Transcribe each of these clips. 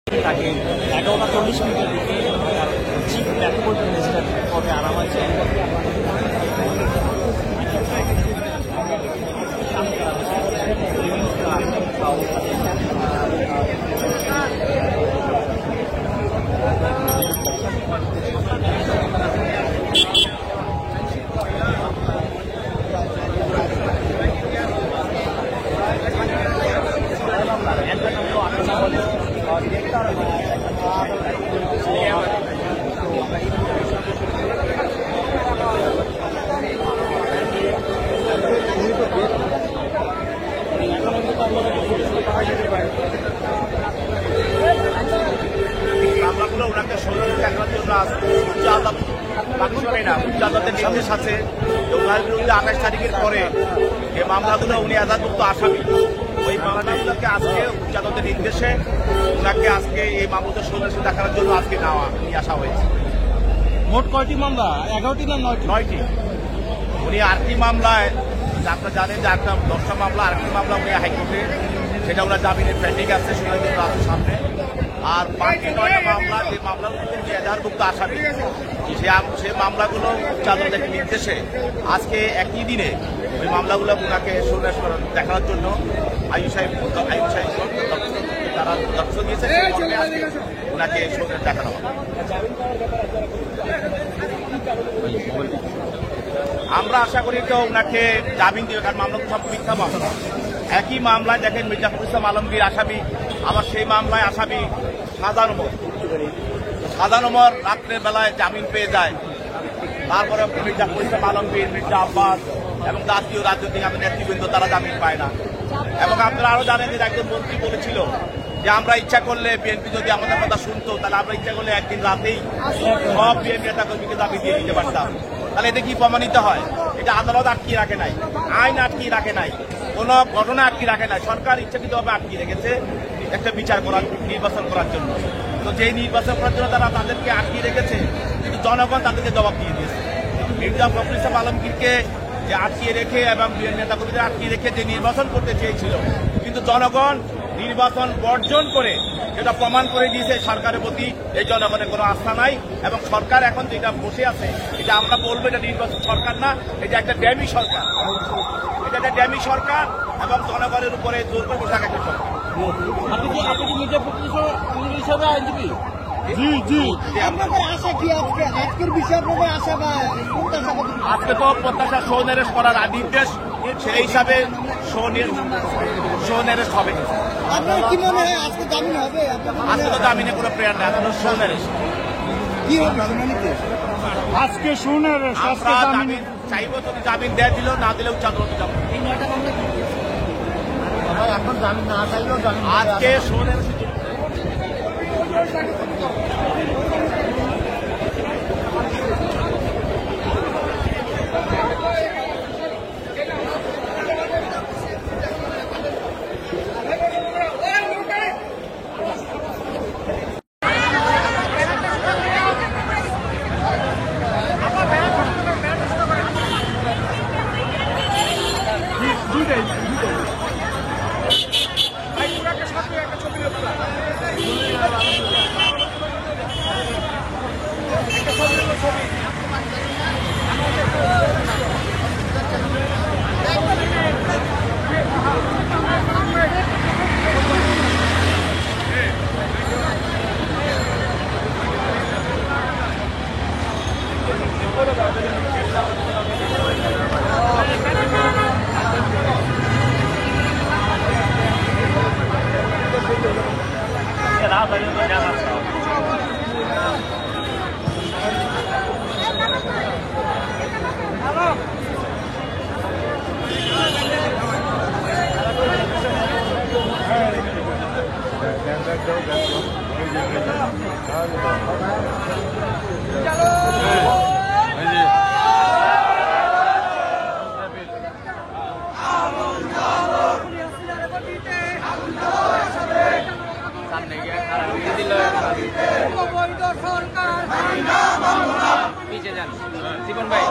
তাকে 11:40 দিকে তার চিফ মেট্রোপলিটন ম্যাজিস্ট্রেট পদে আনা হয়েছে। মামলাগুলো ওনাকে সৌজন্য দেখানোর জন্য উচ্চ আদালত পাকিস্তানে না উচ্চ আদালতের নির্দেশ আছে ওনার বিরুদ্ধে 28 তারিখের পরে যে মামলাগুলো উনি আজাদমুক্ত আসামি ওই মামলাগুলোকে আজকে উচ্চ আদালতের নির্দেশে ওনাকে আজকে এই মামলাতে সৌজন্য দেখানোর জন্য আজকে নিয়ে আসা হয়েছে। মোট কয়টি মামলা? 11টি না 9টি। উনি 8টি মামলায় আপনারা জানেন যে 10টা মামলা 8টি মামলা উনি হাইকোর্টে সেটা ওনার জামিনের পেন্ডিং আছে শুনানি জন্য আছে সামনে। আর বাকি 9টা মামলা যে মামলাগুলো আজাদমুক্ত আসামি সে মামলাগুলো উচ্চ আদালতের নির্দেশে আজকে একই দিনে ওই মামলাগুলো ওনাকে দেখানোর জন্য আইন সাহেব তারা দর্শন দিয়েছে ওনাকে দেখানো হবে। আমরা আশা করি তো ওনাকে জামিন দিবে, কারণ মামলা সব মিথ্যা মামলা। একই মামলায় দেখেন মির্জাফর ইসলাম আলমগীর আসামি, আবার সেই মামলায় আসামি সাদা নম্বর রাত্রের বেলায় জামিন পেয়ে যায়। তারপরে মির্জাফর ইসলাম আলমগীর, মির্জা আব্বাস এবং জাতীয় রাজনৈতিক নেতৃবৃন্দ তারা জামিন পায় না। এবং আপনারা আরো জানেন যে একজন মন্ত্রী বলেছিল যে আমরা ইচ্ছা করলে বিএনপি যদি আমাদের কথা শুনতো তাহলে আমরা ইচ্ছা করলে একদিন রাতেই সব বিএনপি নেতা কর্মীকে জামিন দিয়ে দিতে পারতাম। তাহলে এটা কি প্রমাণিত হয়? এটা আদালত আটকিয়ে রাখে নাই, আইন আটকিয়ে রাখে নাই, কোন ঘটনা আটকিয়ে রাখে নাই। সরকার ইচ্ছাকৃতভাবে আটকিয়ে রেখেছে একটা বিচার করার, নির্বাচন করার জন্য। তো যেই নির্বাচন করার জন্য তারা তাদেরকে আটকিয়ে রেখেছে, কিন্তু জনগণ তাদেরকে জবাব দিয়ে দিয়েছে। মির্জা ফখরুল ইসলাম আলমগীরকে যে আটকিয়ে রেখে এবং নেতা কর্মীদের আটকিয়ে রেখে যে নির্বাচন করতে চেয়েছিল, কিন্তু জনগণ নির্বাচন বর্জন করে যেটা প্রমাণ করে দিয়েছে সরকারের প্রতি এই জনগণের কোনো আস্থা নাই। এবং সরকার এখন যেটা বসে আছে, এটা আমরা বলবো এটা নির্বাচন সরকার না, এটা একটা ড্যামি সরকার। এটা একটা ড্যামি সরকার এবং জনগণের উপরে জোর করে বসে একটা সরকার। আপনি কি মির্জা ফখরুল হিসাবে আইনজীবী? জি জি। আপনাদের আশা কি আজকের বিষয়ে আপনাদের আশা বা আজকে তো প্রত্যাশা শোন অ্যারেস্ট করার নির্দেশ, সেই হিসাবে শোন অ্যারেস্ট হবে। আপনার কি মনে হয় আজকে জামিন হবে? আজকে তো জামিনে কোনো প্রেয়ার নেই, এখন শোন অ্যারেস্ট। কি হবে শুনানিতে? আজকে শুনে আমরা জামিন চাইবো, যদি জামিন দেয়া দিল, না দিলে উচ্চ আদালতে যাবো। এখন জামিন না চাইলেও জামিন আজকে শোন অ্যারেস্ট জীবন ভাই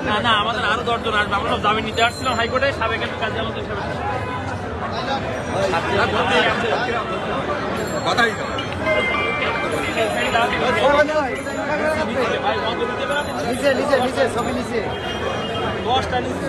না না আমাদের আরো 10 জন আসবে। আমরা জামিন নিতে আসছিলাম হাইকোর্টে, সাবেক কাজী আমাদের নিচে নিচে নিচে সবই নিচে 10টা নিচ্ছে।